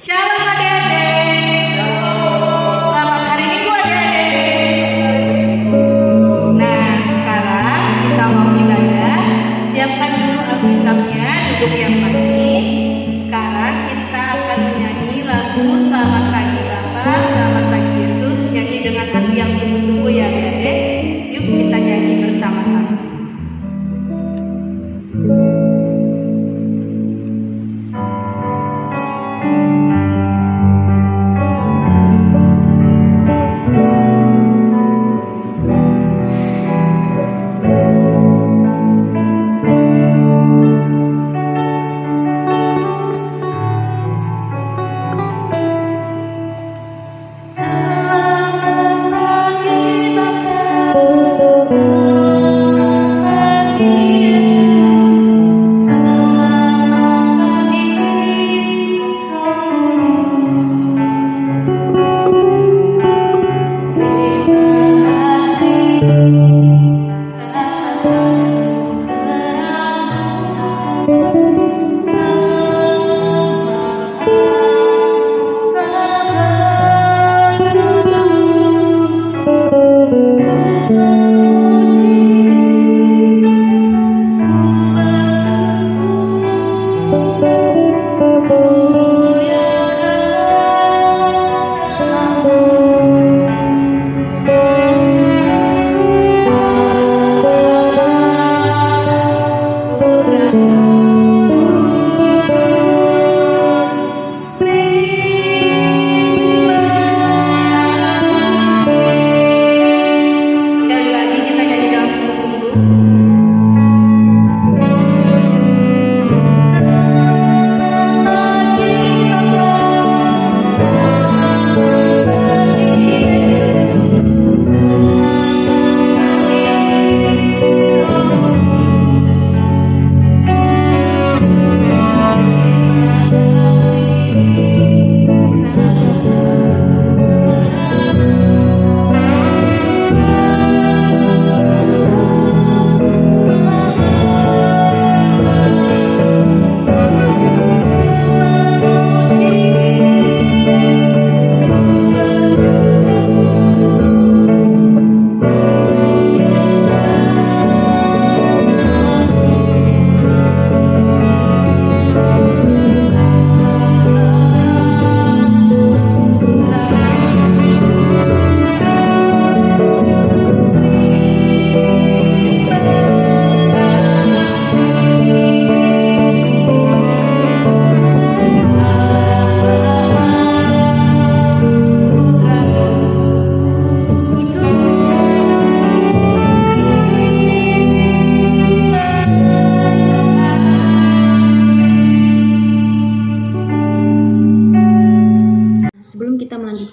Shalom adik-adik. Selamat hari Minggu adik-adik. Nah, sekarang kita mau ibadah. Siapkan dulu Alkitabnya, duduk yang baik. Sekarang kita akan menyanyi lagu Selamat Pagi Bapa, Selamat Pagi Yesus. Nyanyi dengan hati yang sungguh-sungguh ya adik-adik. Yuk kita nyanyi bersama-sama.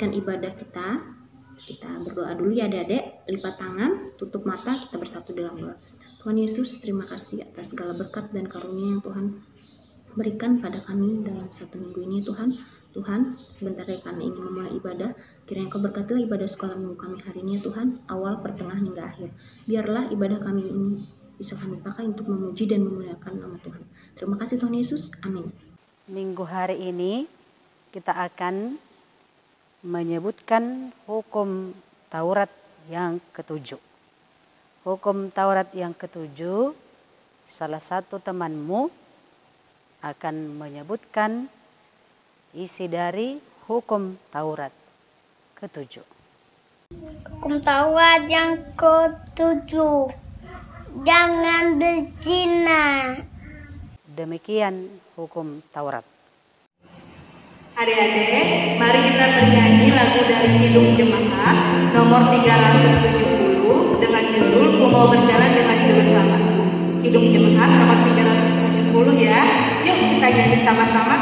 Ibadah kita berdoa dulu ya adik-adik. Lipat tangan, tutup mata, kita bersatu dalam doa. Tuhan Yesus, terima kasih atas segala berkat dan karunia yang Tuhan berikan pada kami dalam satu minggu ini Tuhan. Tuhan, sebentar lagi kami ingin memulai ibadah. Kiranya Kau berkatilah ibadah sekolah minggu kami hari ini ya Tuhan, awal, pertengahan hingga akhir. Biarlah ibadah kami ini bisa kami pakai untuk memuji dan memuliakan nama Tuhan. Terima kasih Tuhan Yesus, amin. Minggu hari ini kita akan menyebutkan hukum Taurat yang ketujuh. Hukum Taurat yang ketujuh, salah satu temanmu akan menyebutkan isi dari hukum Taurat ketujuh. Hukum Taurat yang ketujuh, jangan berzina. Demikian hukum Taurat. Adik-adik, mari kita bernyanyi lagu dari Kidung Jemaat nomor 370 dengan judul Ku Mau Berjalan Dengan Juru Selamatku. Kidung Jemaat nomor 370 ya. Yuk kita nyanyi sama-sama.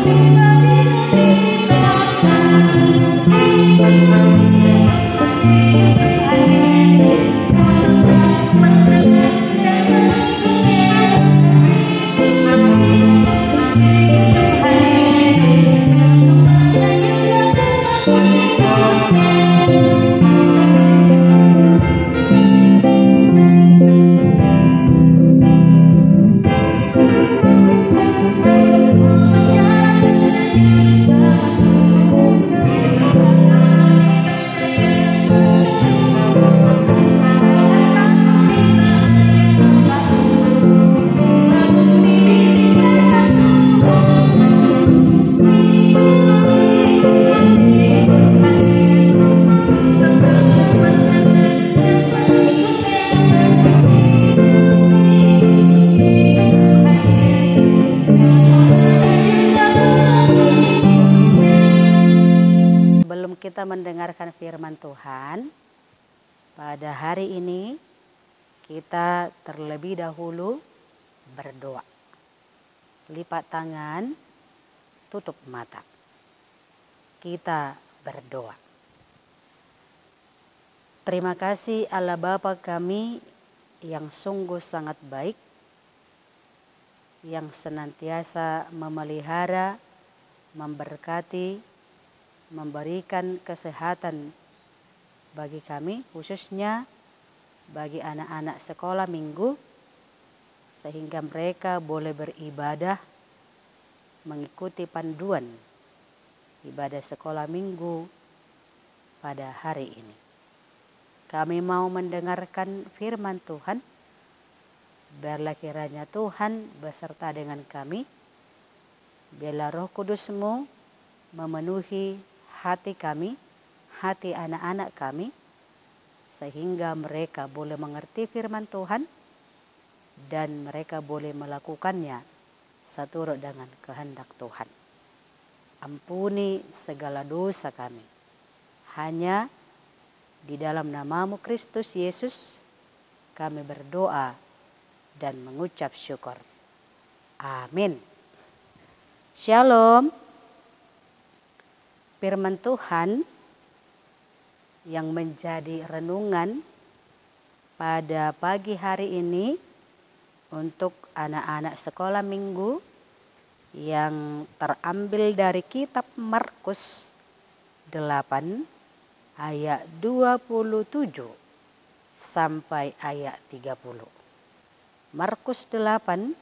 Thank you. kita mendengarkan firman Tuhan, pada hari ini kita terlebih dahulu berdoa. Lipat tangan, tutup mata. Kita berdoa. Terima kasih Allah Bapa kami yang sungguh sangat baik, yang senantiasa memelihara, memberkati, memberikan kesehatan bagi kami, khususnya bagi anak-anak sekolah minggu, sehingga mereka boleh beribadah mengikuti panduan ibadah sekolah minggu pada hari ini. Kami mau mendengarkan firman Tuhan. Biarlah kiranya Tuhan beserta dengan kami. Biarlah Roh Kudus-Mu memenuhi hati kami, hati anak-anak kami, sehingga mereka boleh mengerti firman Tuhan dan mereka boleh melakukannya seturut dengan kehendak Tuhan. Ampuni segala dosa kami. Hanya di dalam nama-Mu Kristus Yesus kami berdoa dan mengucap syukur. Amin. Shalom. Firman Tuhan yang menjadi renungan pada pagi hari ini untuk anak-anak sekolah minggu yang terambil dari kitab Markus 8 ayat 27 sampai ayat 30. Markus 8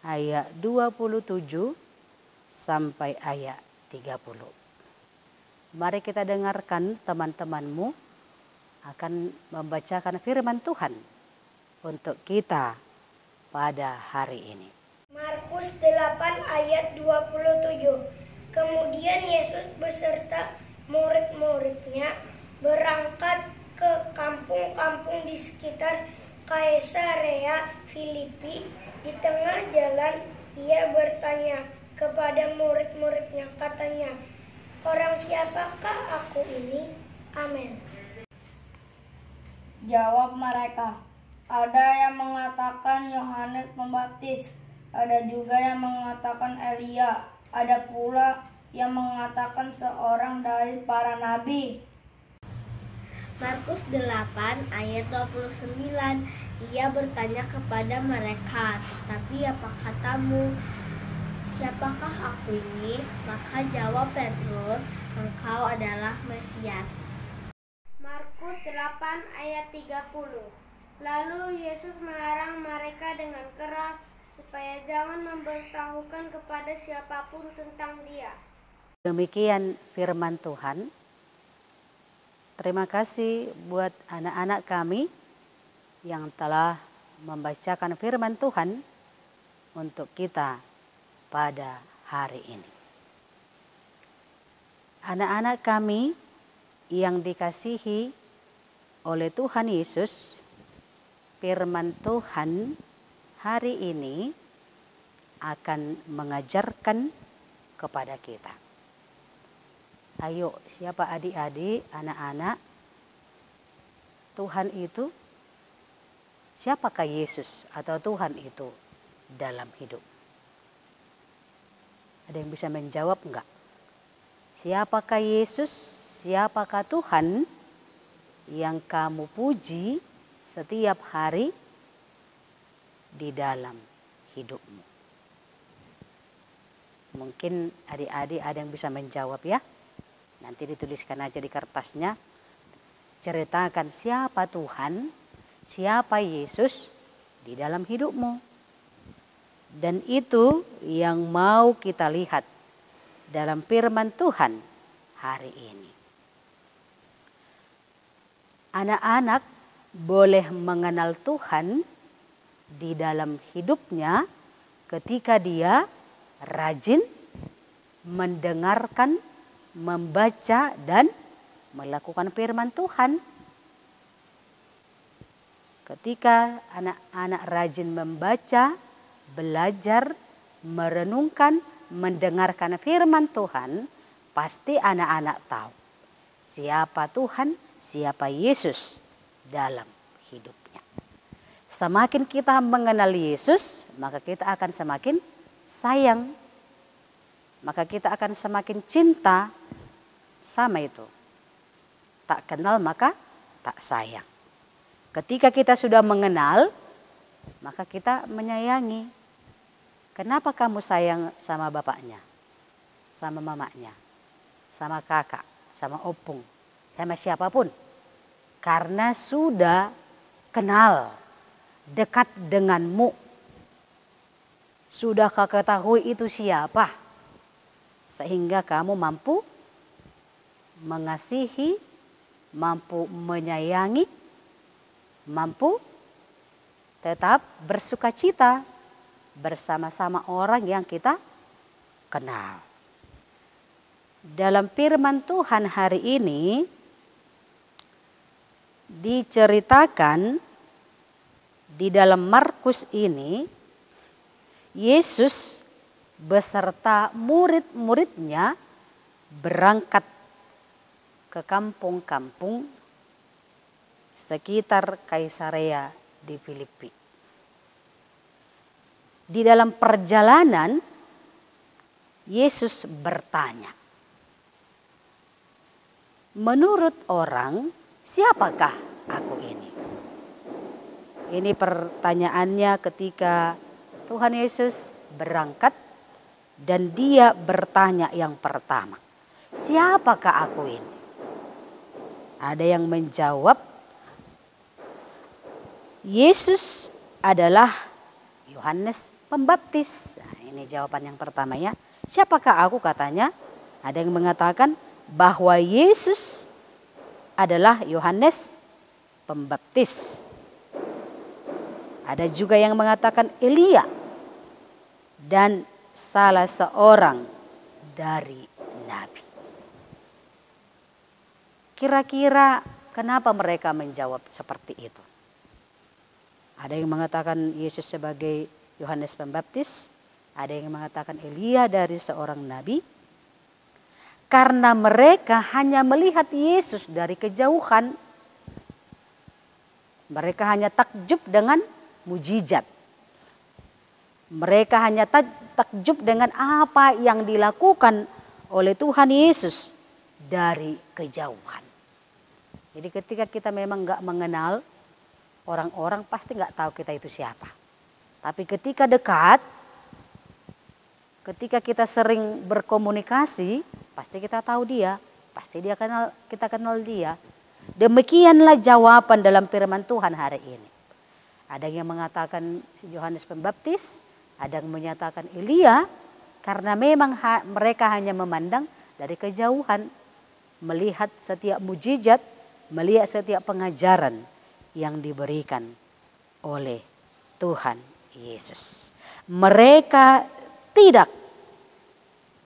ayat 27 sampai ayat 30. Mari kita dengarkan teman-temanmu akan membacakan firman Tuhan untuk kita pada hari ini. Markus 8 ayat 27. Kemudian Yesus beserta murid-muridnya berangkat ke kampung-kampung di sekitar Kaisarea Filipi. Di tengah jalan ia bertanya kepada murid-muridnya, katanya, "Orang siapakah aku ini?" Amin. Jawab mereka, "Ada yang mengatakan Yohanes Pembaptis, ada juga yang mengatakan Elia, ada pula yang mengatakan seorang dari para nabi." Markus 8 ayat 29. Ia bertanya kepada mereka, "Tetapi apa katamu? Siapakah aku ini?" Maka jawab Petrus, "Engkau adalah Mesias." Markus 8 ayat 30. Lalu Yesus melarang mereka dengan keras supaya jangan memberitahukan kepada siapapun tentang Dia. Demikian firman Tuhan. Terima kasih buat anak-anak kami yang telah membacakan firman Tuhan untuk kita pada hari ini. Anak-anak kami yang dikasihi oleh Tuhan Yesus, firman Tuhan hari ini akan mengajarkan kepada kita. Ayo, siapa adik-adik, anak-anak, Tuhan itu, siapakah Yesus atau Tuhan itu dalam hidup? Ada yang bisa menjawab enggak? Siapakah Yesus, siapakah Tuhan yang kamu puji setiap hari di dalam hidupmu? Mungkin adik-adik ada yang bisa menjawab ya. Nanti dituliskan aja di kertasnya. Ceritakan siapa Tuhan, siapa Yesus di dalam hidupmu. Dan itu yang mau kita lihat dalam firman Tuhan hari ini. Anak-anak boleh mengenal Tuhan di dalam hidupnya ketika dia rajin mendengarkan, membaca dan melakukan firman Tuhan. Ketika anak-anak rajin membaca, belajar, merenungkan, mendengarkan firman Tuhan, pasti anak-anak tahu siapa Tuhan, siapa Yesus dalam hidupnya. Semakin kita mengenal Yesus, maka kita akan semakin sayang. Maka kita akan semakin cinta sama itu. Tak kenal maka tak sayang. Ketika kita sudah mengenal, maka kita menyayangi. Kenapa kamu sayang sama bapaknya, sama mamanya, sama kakak, sama opung, sama siapapun? Karena sudah kenal, dekat denganmu. Sudah kau ketahui itu siapa. Sehingga kamu mampu mengasihi, mampu menyayangi, mampu tetap bersuka cita bersama-sama orang yang kita kenal. Dalam firman Tuhan hari ini diceritakan di dalam Markus ini, Yesus beserta murid-muridnya berangkat ke kampung-kampung sekitar Kaisarea di Filipi. Di dalam perjalanan, Yesus bertanya, menurut orang, siapakah aku ini? Ini pertanyaannya ketika Tuhan Yesus berangkat dan dia bertanya yang pertama, siapakah aku ini? Ada yang menjawab, Yesus adalah Yohanes Pembaptis. Nah, ini jawaban yang pertama ya. Siapakah aku katanya? Ada yang mengatakan bahwa Yesus adalah Yohanes Pembaptis. Ada juga yang mengatakan Elia dan salah seorang dari nabi. Kira-kira kenapa mereka menjawab seperti itu? Ada yang mengatakan Yesus sebagai Yohanes Pembaptis, ada yang mengatakan Elia dari seorang nabi. Karena mereka hanya melihat Yesus dari kejauhan. Mereka hanya takjub dengan mujizat. Mereka hanya takjub dengan apa yang dilakukan oleh Tuhan Yesus dari kejauhan. Jadi ketika kita memang gak mengenal, orang-orang pasti gak tahu kita itu siapa. Tapi ketika dekat, ketika kita sering berkomunikasi, pasti kita tahu dia, pasti kita kenal dia. Demikianlah jawaban dalam firman Tuhan hari ini. Ada yang mengatakan Yohanes Pembaptis, ada yang menyatakan Elia, karena memang mereka hanya memandang dari kejauhan, melihat setiap mujizat, melihat setiap pengajaran yang diberikan oleh Tuhan Yesus. Mereka tidak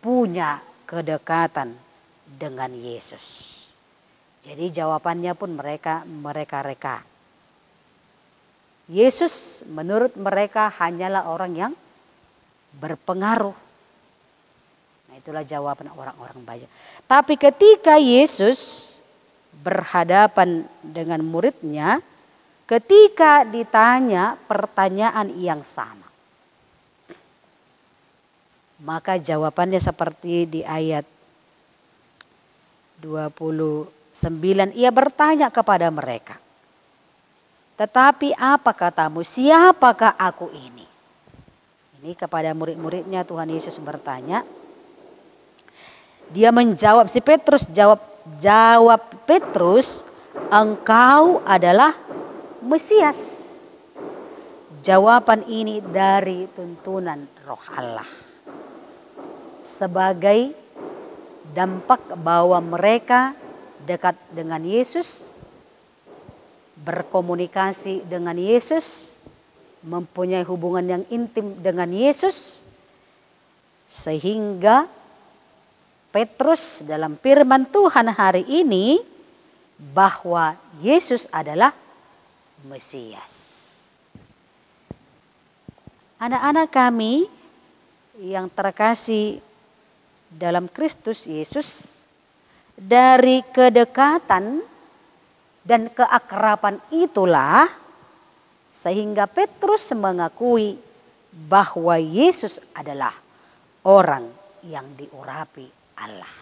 punya kedekatan dengan Yesus. Jadi jawabannya pun mereka reka. Yesus menurut mereka hanyalah orang yang berpengaruh. Nah, itulah jawaban orang-orang banyak. Tapi ketika Yesus berhadapan dengan muridnya, ketika ditanya pertanyaan yang sama, maka jawabannya seperti di ayat 29, ia bertanya kepada mereka, tetapi apa katamu, siapakah aku ini? Ini kepada murid-muridnya Tuhan Yesus bertanya. Dia menjawab, si Petrus jawab Petrus, engkau adalah Mesias. Jawaban ini dari tuntunan Roh Allah. Sebagai dampak bahwa mereka dekat dengan Yesus, berkomunikasi dengan Yesus, mempunyai hubungan yang intim dengan Yesus, sehingga Petrus dalam firman Tuhan hari ini bahwa Yesus adalah Mesias. Anak-anak kami yang terkasih dalam Kristus Yesus, Dari kedekatan dan keakraban itulah sehingga Petrus mengakui bahwa Yesus adalah orang yang diurapi Allah.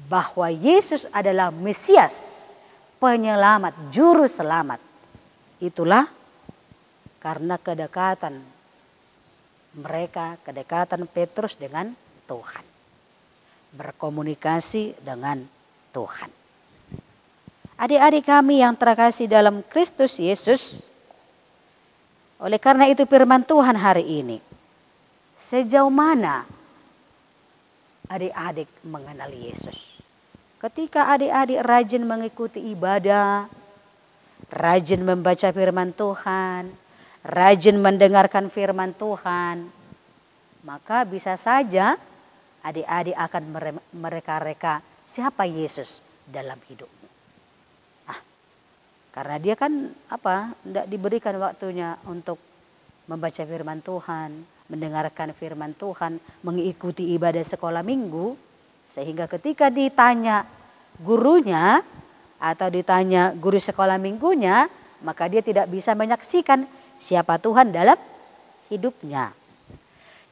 Bahwa Yesus adalah Mesias, penyelamat, juru selamat. Itulah karena kedekatan mereka, kedekatan Petrus dengan Tuhan. Berkomunikasi dengan Tuhan. Adik-adik kami yang terkasih dalam Kristus Yesus, oleh karena itu firman Tuhan hari ini, sejauh mana adik-adik mengenal Yesus? Ketika adik-adik rajin mengikuti ibadah, rajin membaca firman Tuhan, rajin mendengarkan firman Tuhan, maka bisa saja adik-adik akan mereka-reka siapa Yesus dalam hidupmu. Karena dia kan tidak diberikan waktunya untuk membaca firman Tuhan, mendengarkan firman Tuhan, mengikuti ibadah sekolah minggu, sehingga ketika ditanya gurunya atau ditanya guru sekolah minggunya, maka dia tidak bisa menyaksikan siapa Tuhan dalam hidupnya.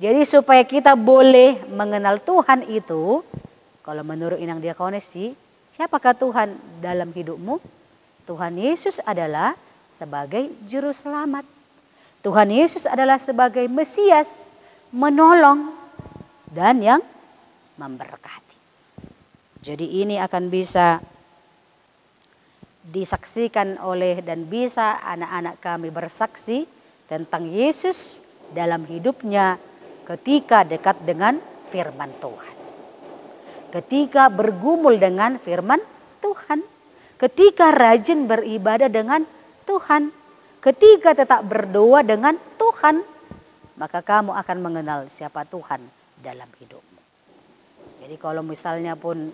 Jadi supaya kita boleh mengenal Tuhan itu, kalau menurut Inang Diakonesi, siapakah Tuhan dalam hidupmu? Tuhan Yesus adalah sebagai juru selamat. Tuhan Yesus adalah sebagai Mesias, menolong dan yang memberkati. Jadi ini akan bisa disaksikan oleh dan bisa anak-anak kami bersaksi tentang Yesus dalam hidupnya ketika dekat dengan firman Tuhan. Ketika bergumul dengan firman Tuhan. Ketika rajin beribadah dengan Tuhan. Ketika tetap berdoa dengan Tuhan. Maka kamu akan mengenal siapa Tuhan dalam hidupmu. Jadi kalau misalnya pun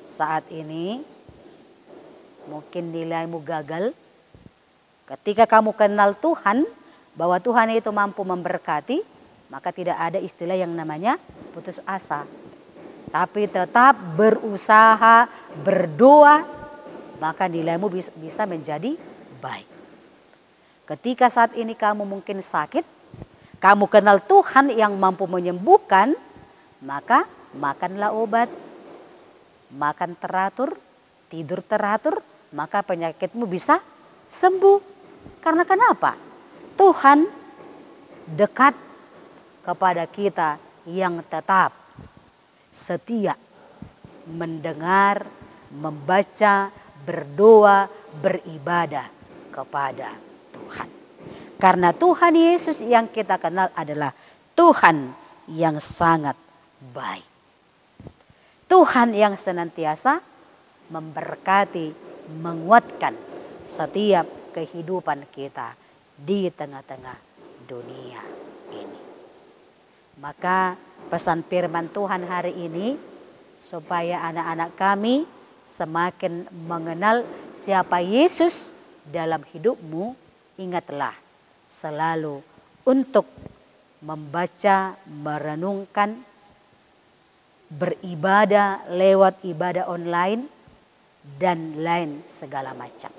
saat ini mungkin nilaimu gagal. Ketika kamu kenal Tuhan, bahwa Tuhan itu mampu memberkati, maka tidak ada istilah yang namanya putus asa. Tapi tetap berusaha, berdoa, maka nilaimu bisa menjadi baik. Ketika saat ini kamu mungkin sakit, kamu kenal Tuhan yang mampu menyembuhkan, maka makanlah obat, makan teratur, tidur teratur, maka penyakitmu bisa sembuh. Karena kenapa? Tuhan dekat kepada kita yang tetap setia mendengar, membaca, berdoa, beribadah kepada Tuhan. Karena Tuhan Yesus yang kita kenal adalah Tuhan yang sangat baik. Tuhan yang senantiasa memberkati, menguatkan setiap kehidupan kita di tengah-tengah dunia ini. Maka pesan firman Tuhan hari ini supaya anak-anak kami semakin mengenal siapa Yesus dalam hidupmu, ingatlah selalu untuk membaca, merenungkan, beribadah lewat ibadah online dan lain segala macam.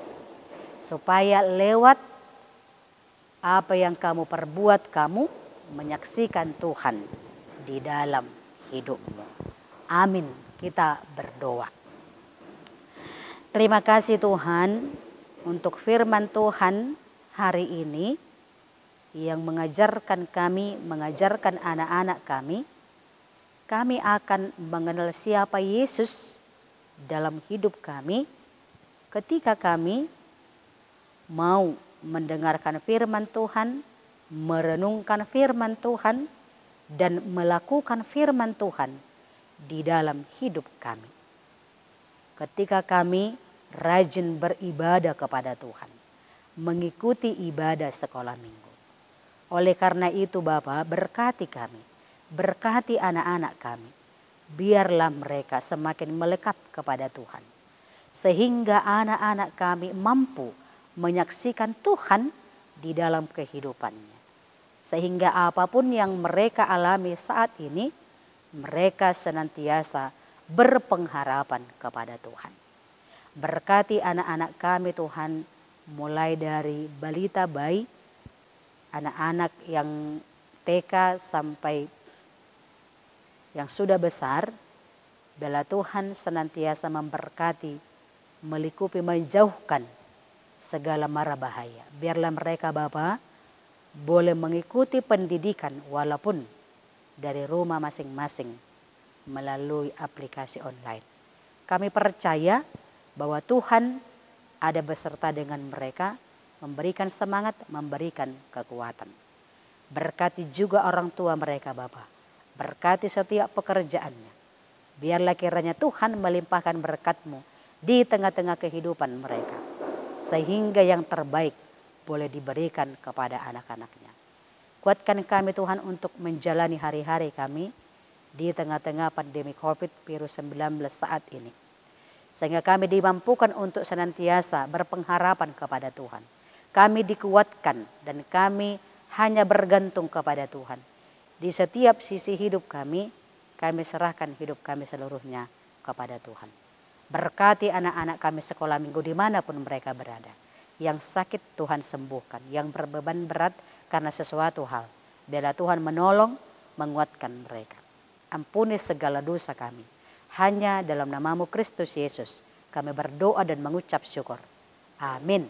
Supaya lewat apa yang kamu perbuat, kamu menyaksikan Tuhan di dalam hidupmu. Amin. Kita berdoa. Terima kasih Tuhan untuk firman Tuhan hari ini yang mengajarkan kami, mengajarkan anak-anak kami. Kami akan mengenal siapa Yesus dalam hidup kami ketika kami mau mendengarkan firman Tuhan, merenungkan firman Tuhan, dan melakukan firman Tuhan di dalam hidup kami. Ketika kami rajin beribadah kepada Tuhan, mengikuti ibadah sekolah minggu. Oleh karena itu Bapa, berkati kami, berkati anak-anak kami. Biarlah mereka semakin melekat kepada Tuhan. Sehingga anak-anak kami mampu menyaksikan Tuhan di dalam kehidupannya. Sehingga apapun yang mereka alami saat ini, mereka senantiasa berpengharapan kepada Tuhan. Berkati anak-anak kami Tuhan, mulai dari balita bayi, anak-anak yang TK sampai yang sudah besar. Biarlah Tuhan senantiasa memberkati, melingkupi, menjauhkan segala mara bahaya. Biarlah mereka Bapa boleh mengikuti pendidikan walaupun dari rumah masing-masing melalui aplikasi online. Kami percaya bahwa Tuhan ada beserta dengan mereka, memberikan semangat, memberikan kekuatan. Berkati juga orang tua mereka Bapa. Berkati setiap pekerjaannya. Biarlah kiranya Tuhan melimpahkan berkat-Mu di tengah-tengah kehidupan mereka. Sehingga yang terbaik boleh diberikan kepada anak-anaknya. Kuatkan kami Tuhan untuk menjalani hari-hari kami di tengah-tengah pandemi COVID-19 saat ini. Sehingga kami dimampukan untuk senantiasa berpengharapan kepada Tuhan. Kami dikuatkan dan kami hanya bergantung kepada Tuhan. Di setiap sisi hidup kami serahkan hidup kami seluruhnya kepada Tuhan. Berkati anak-anak kami sekolah minggu dimanapun mereka berada. Yang sakit Tuhan sembuhkan, yang berbeban berat karena sesuatu hal. Biarlah Tuhan menolong, menguatkan mereka. Ampuni segala dosa kami. Hanya dalam nama-Mu Kristus Yesus kami berdoa dan mengucap syukur. Amin.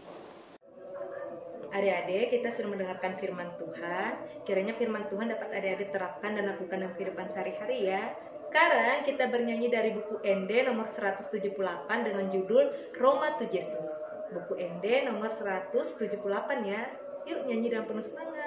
Adik-adik, kita sudah mendengarkan firman Tuhan. Kiranya firman Tuhan dapat adik-adik terapkan dan lakukan dalam kehidupan sehari-hari ya. Sekarang kita bernyanyi dari buku ND nomor 178 dengan judul Roma to Jesus. Buku ND nomor 178 ya. Yuk nyanyi dengan penuh semangat.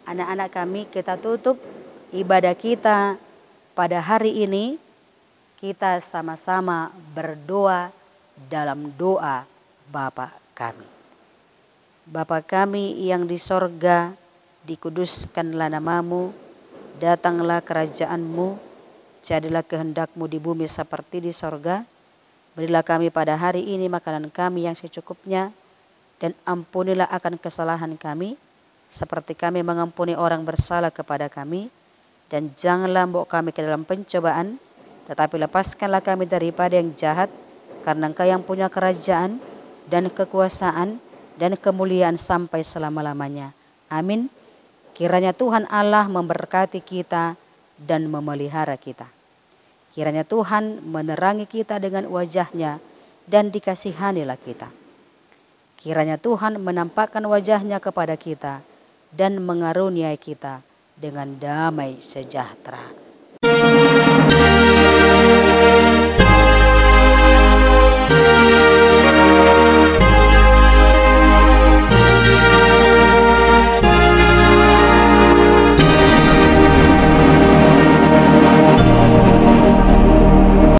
Anak-anak kami, kita tutup ibadah kita pada hari ini. Kita sama-sama berdoa dalam doa Bapa kami. Bapa kami yang di sorga, dikuduskanlah nama-Mu, datanglah kerajaan-Mu, jadilah kehendak-Mu di bumi seperti di sorga. Berilah kami pada hari ini makanan kami yang secukupnya, dan ampunilah akan kesalahan kami, seperti kami mengampuni orang bersalah kepada kami, dan janganlah membawa kami ke dalam pencobaan, tetapi lepaskanlah kami daripada yang jahat, karena Engkau yang punya kerajaan dan kekuasaan dan kemuliaan sampai selama-lamanya. Amin. Kiranya Tuhan Allah memberkati kita dan memelihara kita. Kiranya Tuhan menerangi kita dengan wajah-Nya dan dikasihanilah kita. Kiranya Tuhan menampakkan wajah-Nya kepada kita dan mengaruniai kita dengan damai sejahtera.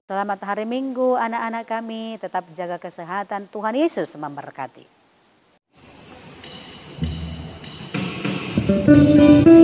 Selamat hari Minggu anak-anak kami, tetap jaga kesehatan. Tuhan Yesus memberkati. Amin.